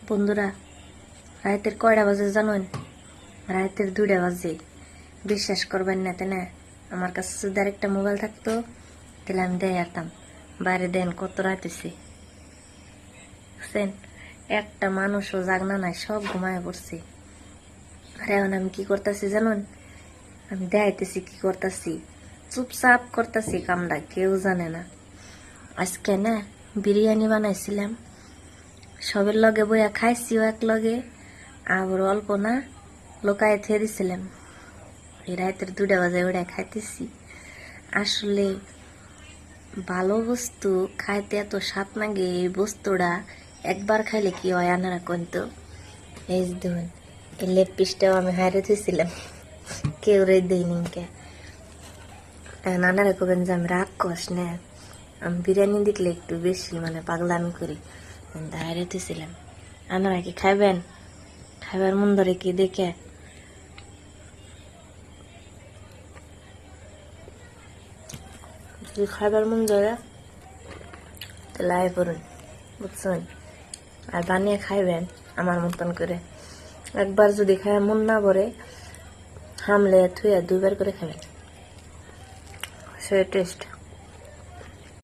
বন্ধুরা, রাতের কয়টা বাজে জানেন? রাতের 2টা বাজে। বিশ্বাস করবেন না তাই না? আমার কাছে যদি আরেকটা মোবাইল থাকতো তাহলে আমি দেখাতাম। বাইরে দেন কত রাত হয়েছে, বুঝছেন? একটা মানুষও জাগনা নাই, সব ঘুমায় পড়ছে। আর এখন আমি কি করতেছি জানেন? আমি দেখাইতেছি কি করতেছি, চুপচাপ করতেছি কামটা, কেউ জানে না। আজকে না বিরিয়ানি বানাইছিলাম, সবের লগে বইয়া খাইছিও এক লগে, আবার অল্প না লোকায় থিয়ে দিছিলাম। এই রাতের 2টা বাজে ওটা খাইতেছি। আসলে ভালো বস্তু খাইতে এত স্বাদ লাগে, এই বস্তুটা একবার খাইলে কি হয় আনারা কন্ত। এই যে দেখুন, এই লেগ পিসটাও আমি হারিয়ে থুইছিলাম, কেউ রে দেয়নি কে। নানারা কবেন যে আমি রাক্ষস না, আমি বিরিয়ানি দেখলে একটু বেশি পাগলামি করি, হারিয়ে থুইছিলাম। আপনারা কি খাইবেন? খাইবার মন ধরে কি দেখে? যদি খাইবার মন ধরে তাহলে আয় করুন, বুঝছেন? আর বানিয়ে খাইবেন আমার মতন করে। একবার যদি খায় মন না ভরে, হামলে থুয়ে 2বার করে খাবেন, সে টেস্ট।